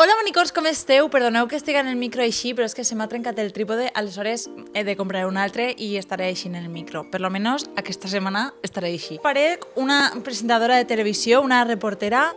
Hola bonicors, com esteu? Perdoneu que estigui en el micro així, però és que se m'ha trencat el trípode, aleshores he de comprar un altre i estaré així en el micro. Per lo menos aquesta setmana estaré així. Parec una presentadora de televisió, una reportera.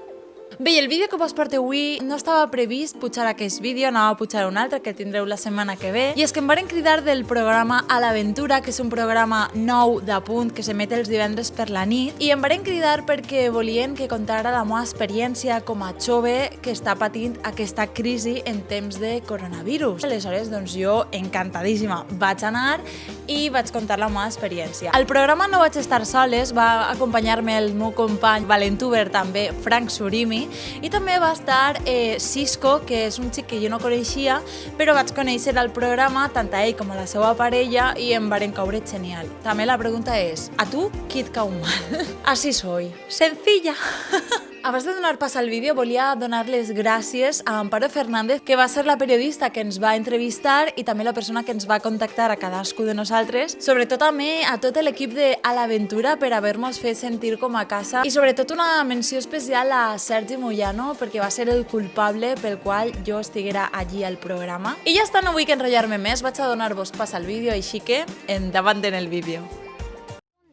Bé, i el vídeo que vos porto avui no estava previst pujar aquest vídeo, anava a pujar un altre que tindreu la setmana que ve. I és que em varen cridar del programa A l'Aventura, que és un programa nou d'Apunt que s'emet els divendres per la nit. I em varen cridar perquè volien que contara la meva experiència com a jove que està patint aquesta crisi en temps de coronavirus. Aleshores, doncs jo, encantadíssima, vaig anar i vaig contar la meva experiència. Al programa no vaig estar soles, va acompanyar-me el meu company Valentuber, també Frank Surimi, i també va estar Cisco, que és un xic que jo no coneixia, però vaig conèixer al programa tant a ell com a la seva parella i em varen caure genial. També la pregunta és, a tu qui et cau mal? Así soy, sencilla. Abans de donar pas al vídeo, volia donar les gràcies a Amparo Fernández, que va ser la periodista que ens va entrevistar i també la persona que ens va contactar a cadascú de nosaltres. Sobretot també a tot l'equip de A l'Aventura per haver-nos fet sentir com a casa. I sobretot una menció especial a Sergi Moyano, perquè va ser el culpable pel qual jo estiguera allí al programa. I ja està, no vull enrotllar-me més, vaig a donar-vos pas al vídeo, així que endavant en el vídeo.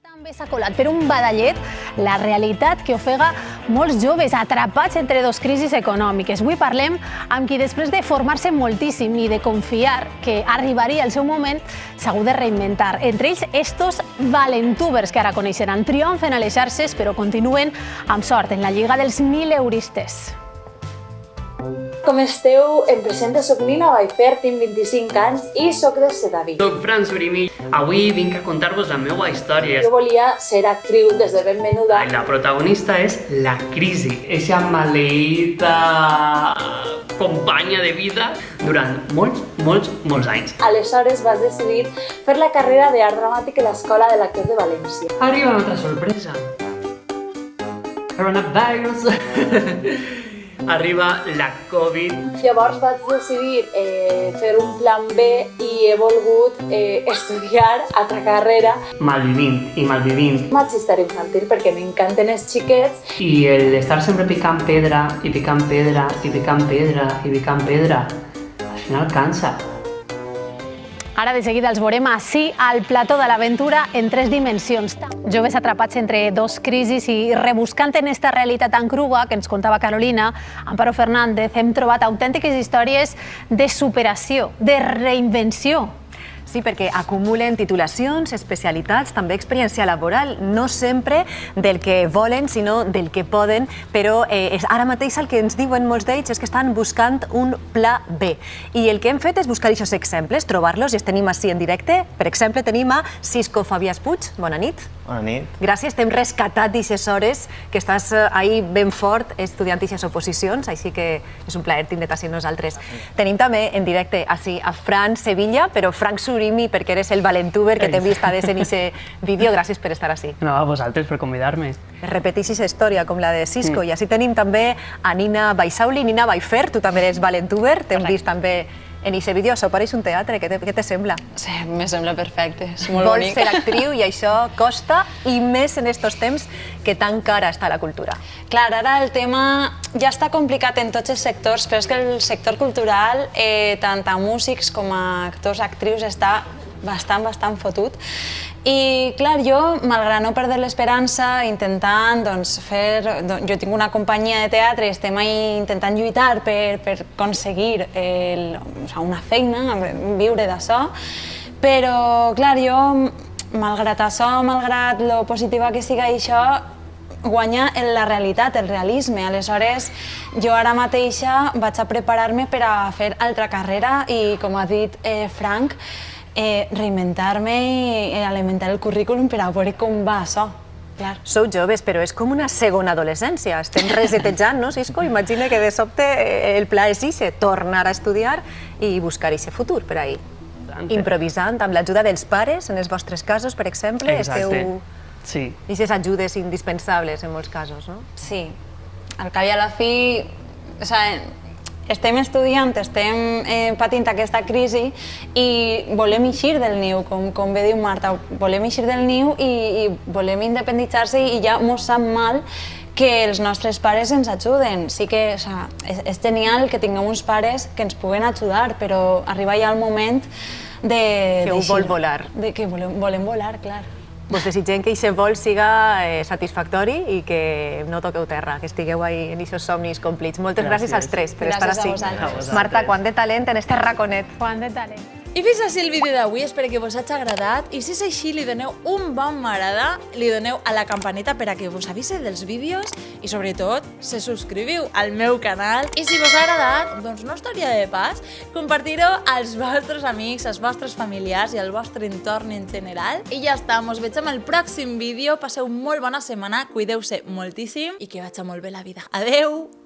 També s'ha colat per un badallet la realitat que ofega molts joves atrapats entre dos crisis econòmiques. Avui parlem amb qui després de formar-se moltíssim i de confiar que arribaria el seu moment s'ha hagut de reinventar. Entre ells, estos valentubers que ara coneixeran, triomfen a les xarxes però continuen amb sort en la lliga dels 1000euristes. Com esteu? Em presento, soc Nina Baifer, tinc 25 anys i soc de Sedaví. Soc Frank Surimi. Avui vinc a contar-vos la meva història. Jo volia ser actriu des de ben menuda. La protagonista és la crisi, eixa maleïta companya de vida durant molts anys. Aleshores vas decidir fer la carrera d'art dramàtic a l'Escola de l'Actor de València. Arriba una altra sorpresa. Coronavirus. Arriba la Covid. Llavors vaig decidir fer un plan B i he volgut estudiar altra carrera. Malvivint. Magisteri infantil perquè m'encanten els xiquets. I l'estar sempre picant pedra, i picant pedra, i picant pedra, i picant pedra, al final cansa. Ara de seguida els veurem ací al plató de l'Aventura en 3 dimensions. Joves atrapats entre dos crisis i rebuscant en esta realitat tan crua que ens contava Carolina, Amparo Fernández, hem trobat autèntiques històries de superació, de reinvenció. Sí, perquè acumulen titulacions, especialitats, també experiència laboral, no sempre del que volen, sinó del que poden, però ara mateix el que ens diuen molts d'ells és que estan buscant un pla B. I el que hem fet és buscar aquests exemples, trobar-los, i els tenim així en directe. Per exemple, tenim a Cisco Fabiàs Puig. Bona nit. Bona nit. Gràcies, t'hem rescatat d'aquestes hores, que estàs ahí ben fort estudiant aquestes oposicions, així que és un plaer tindre't així nosaltres. Tenim també en directe així a Fran Sevilla, però Frank Surimi, perquè eres el valentuber que t'hem vist a des en aquest vídeo. Gràcies per estar així. No, a vosaltres per convidar-me. Repeteixis història com la de Cisco. I així tenim també a Nina Baisauli. Nina Baifer, tu també eres valentuber, t'hem vist també en aquest vídeo. Això pareix un teatre, què te sembla? Sí, me sembla perfecte, és molt Vols bonic. ser actriu i això costa, i més en estos temps que tan cara està la cultura. Clar, ara el tema ja està complicat en tots els sectors, però és que el sector cultural, tant a músics com a actors, actrius, està bastant fotut. I, clar, jo, malgrat no perdre l'esperança, intentant fer... Jo tinc una companyia de teatre i estem intentant lluitar per aconseguir una feina, viure d'això, però, clar, jo, malgrat això, malgrat lo positiva que siga això, guanya la realitat, el realisme. Aleshores, jo ara mateixa vaig a preparar-me per a fer altra carrera i, com ha dit Frank, reinventar-me i alimentar el currículum per a veure com va això. Sou joves, però és com una segona adolescència. Estem resetejant, no, Cisco? Imagina que de sobte el pla és ixe, tornar a estudiar i buscar ixe futur per ahí. Improvisant, amb l'ajuda dels pares, en els vostres casos, per exemple. Exacte, sí. Aquestes ajudes indispensables en molts casos, no? Sí. Al cap i a la fi, estem estudiant, estem patint aquesta crisi i volem eixir del niu, com bé diu Marta, volem eixir del niu i volem independitzar-se i ja mos sap mal que els nostres pares ens ajuden. Sí que és genial que tinguem uns pares que ens puguen ajudar, però arriba ja el moment Que ho vol volar. Que volem volar, clar. Vos desitgem que aquest vol siga satisfactori i que no toqueu terra, que estigueu ahí en aquests somnis complits. Moltes gràcies als tres per estar Gràcies a així. vosaltres. Marta, quant de talent en este raconet. Quant de talent. I fins així el vídeo d'avui, espero que vos hagi agradat i si és així li doneu un bon m'agrada, li doneu a la campaneta per a que vos avise dels vídeos i sobretot se subscriviu al meu canal i si vos ha agradat, doncs no estaria de pas compartir-ho als vostres amics, als vostres familiars i al vostre entorn en general i ja està, mos veig en el pròxim vídeo, passeu molt bona setmana, cuideu-se moltíssim i que vagi molt bé la vida. Adeu!